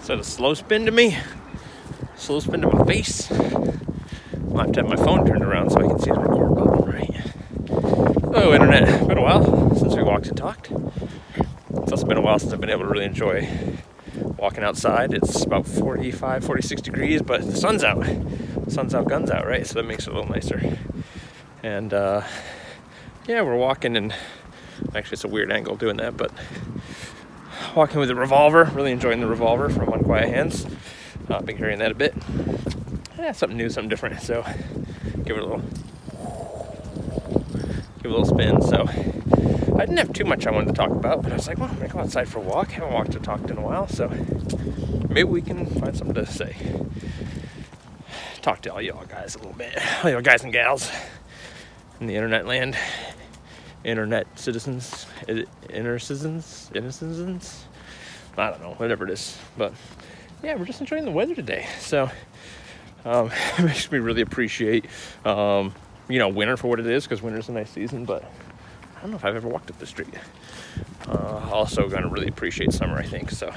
Is that a slow spin to me? Slow spin to my face? I'll have to have my phone turned around so I can see the record button, right? Oh, internet. Been a while since we walked and talked. It's also been a while since I've been able to really enjoy walking outside. It's about 45, 46 degrees, but the sun's out. Sun's out, guns out, right? So that makes it a little nicer. And yeah, we're walking, and actually it's a weird angle doing that, but walking with the revolver, really enjoying the revolver from Unquiet Hands. Been carrying that a bit. Yeah, something new, something different. So give it a little spin. So I didn't have too much I wanted to talk about, but I was like, well, I'm gonna go outside for a walk. Haven't walked or talked in a while, so maybe we can find something to say. Talk to all y'all guys a little bit, all y'all guys and gals in the internet land, internet citizens, inner citizens. I don't know, whatever it is, but yeah, we're just enjoying the weather today. So it makes me really appreciate, winter for what it is, because winter's a nice season, but I don't know if I've ever walked up the street. Also going to really appreciate summer, I think. So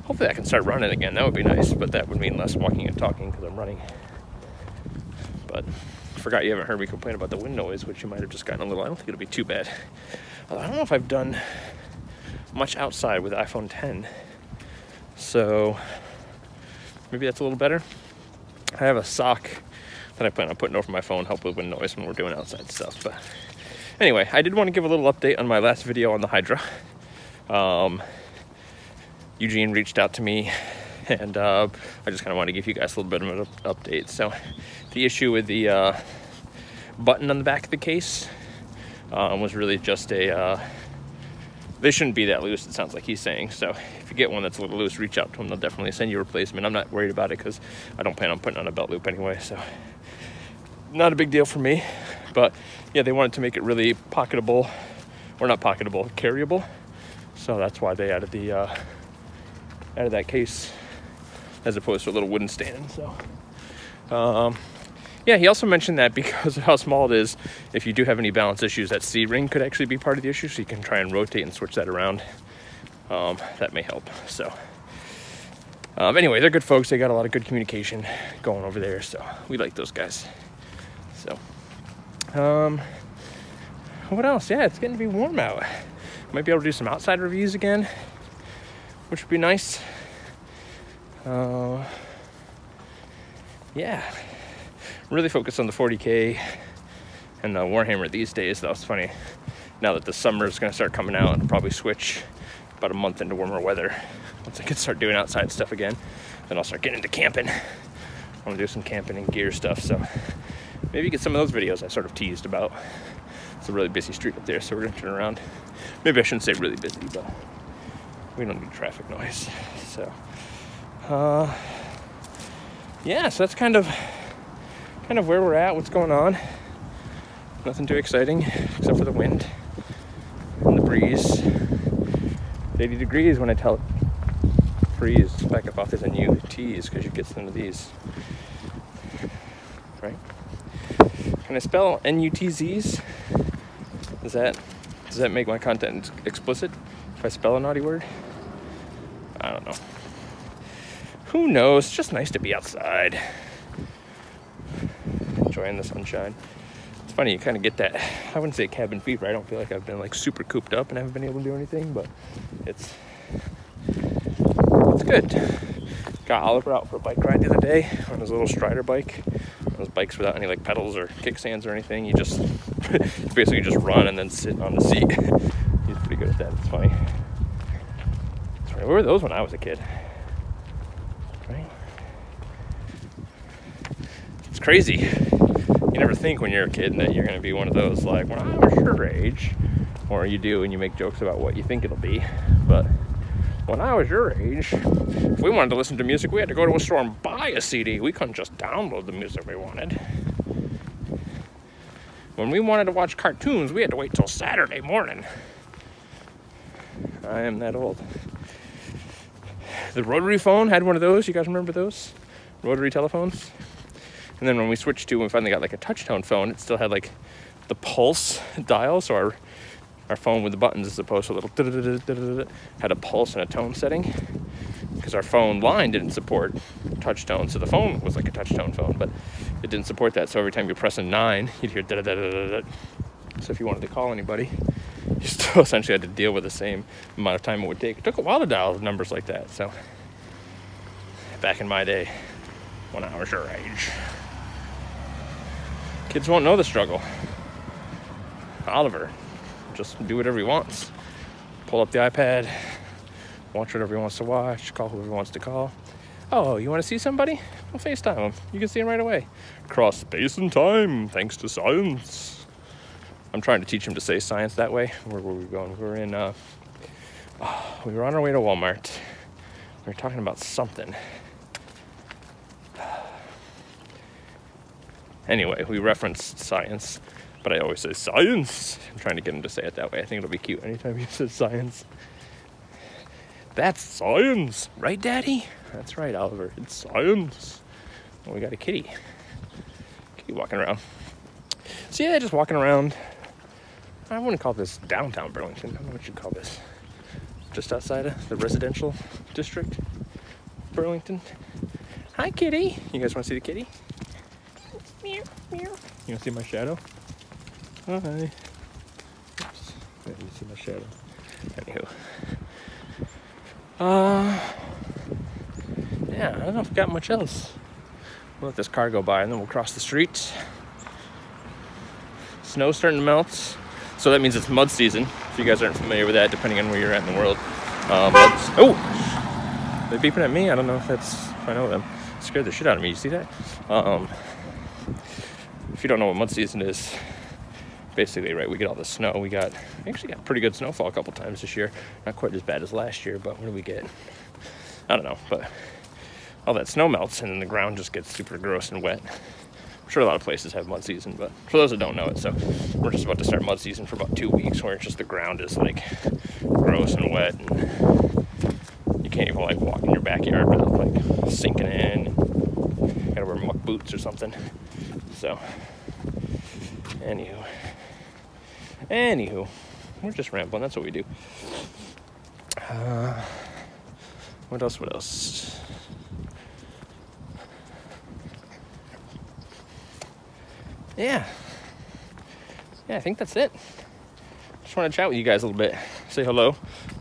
hopefully I can start running again. That would be nice, but that would mean less walking and talking because I'm running. But I forgot you haven't heard me complain about the wind noise, which you might have just gotten a little. I don't think it'll be too bad. I don't know if I've done much outside with the iPhone 10. So maybe that's a little better. I have a sock that I plan on putting over my phone, help with wind noise when we're doing outside stuff. But anyway, I did want to give a little update on my last video on the Hydra. Eugene reached out to me, and I just kind of want to give you guys a little bit of an update. So the issue with the button on the back of the case was really just they shouldn't be that loose, it sounds like he's saying. So if you get one that's a little loose, reach out to them. They'll definitely send you a replacement. I'm not worried about it because I don't plan on putting on a belt loop anyway. So not a big deal for me. But yeah, they wanted to make it really pocketable, or not pocketable, carryable. So that's why they added the added that case as opposed to a little wooden stand. So yeah, he also mentioned that because of how small it is, if you do have any balance issues, that C-ring could actually be part of the issue, so you can try and rotate and switch that around. That may help. So anyway, they're good folks. They got a lot of good communication going over there, so we like those guys. So what else? Yeah, it's getting to be warm out. Might be able to do some outside reviews again, which would be nice. Yeah, really focus on the 40K and the Warhammer these days, though. It's funny, now that the summer is going to start coming out, and probably switch about a month into warmer weather. Once I can start doing outside stuff again, then I'll start getting into camping. I want to do some camping and gear stuff, so maybe get some of those videos I sort of teased about. It's a really busy street up there, so we're going to turn around. Maybe I shouldn't say really busy, but we don't need traffic noise. So yeah, so that's kind of where we're at, what's going on. Nothing too exciting except for the wind and the breeze. It's 80 degrees when I tell it freeze. Back up off this NUTs because you get some of these, right? Can I spell NUTZs? Does that make my content explicit if I spell a naughty word? I don't know. Who knows? It's just nice to be outside, enjoying the sunshine. It's funny, you kind of get that, I wouldn't say cabin fever. I don't feel like I've been like super cooped up and haven't been able to do anything, but it's good. Got Oliver out for a bike ride the other day on his little Strider bike. Those bikes without any like pedals or kickstands or anything. You just basically just run and then sit on the seat. He's pretty good at that. It's funny. Where were those when I was a kid? Right? It's crazy. You never think when you're a kid that you're going to be one of those like, when I was your age, or you do and you make jokes about what you think it'll be. But when I was your age, if we wanted to listen to music, we had to go to a store and buy a CD. We couldn't just download the music we wanted. When we wanted to watch cartoons, we had to wait till Saturday morning. I am that old. The rotary phone had one of those. You guys remember those? Rotary telephones? And then when we switched to, when we finally got like a touch-tone phone, it still had like the pulse dial. So our phone with the buttons, as opposed to a little had a pulse and a tone setting. because our phone line didn't support touch tone. So the phone was like a touch tone phone, but it didn't support that. So every time you press a 9, you'd hear da-da-da-da-da-da. So if you wanted to call anybody, you still essentially had to deal with the same amount of time it would take. It took a while to dial numbers like that. So back in my day, when I was your age, kids won't know the struggle. Oliver, just do whatever he wants. Pull up the iPad, watch whatever he wants to watch, call whoever he wants to call. Oh, you want to see somebody? Well, FaceTime him. You can see him right away. Cross space and time, thanks to science. I'm trying to teach him to say science that way. Where were we going? We were on our way to Walmart. We were talking about something. Anyway, we referenced science, but I always say science. I'm trying to get him to say it that way. I think it'll be cute anytime he says science. That's science, right, Daddy? That's right, Oliver. It's science. Oh, we got a kitty. Kitty walking around. So yeah, just walking around. I wouldn't call this downtown Burlington. I don't know what you'd call this. Just outside of the residential district, Burlington. Hi, kitty. You guys want to see the kitty? Meow, meow. You want to see my shadow? Hi. Oops. Yeah, you see my shadow. Anywho. Yeah, I don't know if I've got much else. We'll let this car go by and then we'll cross the street. Snow's starting to melt. So that means it's mud season. If you guys aren't familiar with that, depending on where you're at in the world. Oh! They're beeping at me? I don't know if I know them. It scared the shit out of me. You see that? If you don't know what mud season is, basically, right, we get all the snow. We actually got pretty good snowfall a couple times this year. Not quite as bad as last year, but what do we get? I don't know, but all that snow melts and then the ground just gets super gross and wet. I'm sure a lot of places have mud season, but for those that don't know it, so we're just about to start mud season for about 2 weeks, where it's just the ground is like gross and wet, and you can't even like walk in your backyard without like sinking in. You gotta wear muck boots or something. So, anywho, we're just rambling. That's what we do. What else? Yeah, I think that's it. Just want to chat with you guys a little bit. Say hello.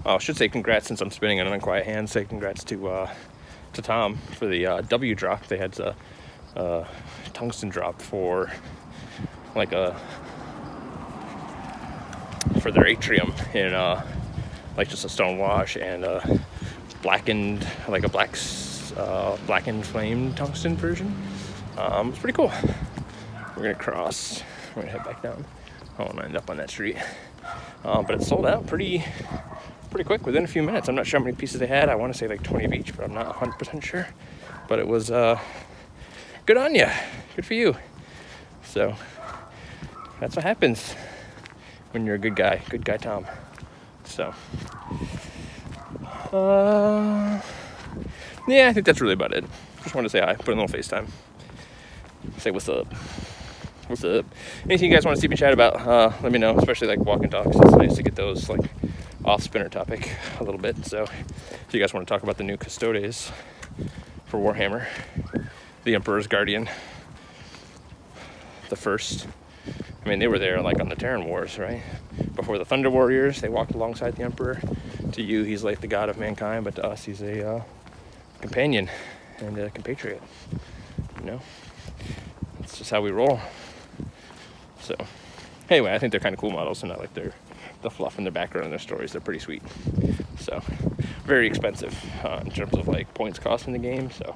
I should say congrats, since I'm spinning on an unquiet hand. Say congrats to Tom for the W drop. They had a tungsten drop for for their atrium in like just a stone wash and blackened, like a blackened flame tungsten version. It's pretty cool. We're gonna cross. We're gonna head back down. I won't end up on that street. But it sold out pretty quick, within a few minutes. I'm not sure how many pieces they had. I want to say like 20 of each, but I'm not 100% sure. But it was good on you. Good for you. So that's what happens when you're a good guy. Good guy, Tom. So yeah, I think that's really about it. Just wanted to say hi, put in a little FaceTime, say what's up. What's up? Anything you guys want to see me chat about, let me know, especially like walk and talks. It's nice to get those like off spinner topic a little bit. So if you guys want to talk about the new Custodes for Warhammer, the Emperor's Guardian, the first, I mean, they were there like on the Terran Wars, right? Before the Thunder Warriors, they walked alongside the Emperor. To you, he's like the god of mankind, but to us, he's a companion and a compatriot, you know? That's just how we roll. So, anyway, I think they're kind of cool models, and I like the fluff in the background and their stories. They're pretty sweet. So, very expensive in terms of like points cost in the game. So,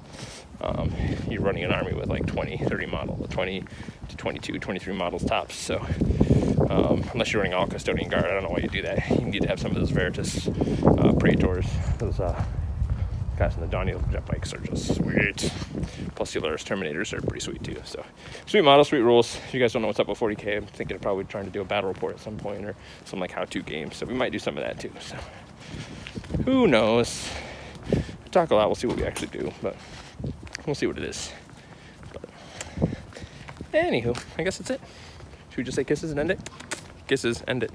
you're running an army with like 20, 30 models, 20 to 22, 23 models tops. So, unless you're running all Custodian Guard, I don't know why you do that. You need to have some of those Veritas Praetors. Those guys in the Daniel jet bikes are just sweet. Plus the Alaris Terminators are pretty sweet too. So sweet model, sweet rules. If you guys don't know what's up with 40K, I'm thinking of probably trying to do a battle report at some point, or some like how-to games. So we might do some of that too. So who knows? We talk a lot. We'll see what we actually do, but we'll see what it is. But anywho, I guess that's it. Should we just say kisses and end it? Kisses, end it.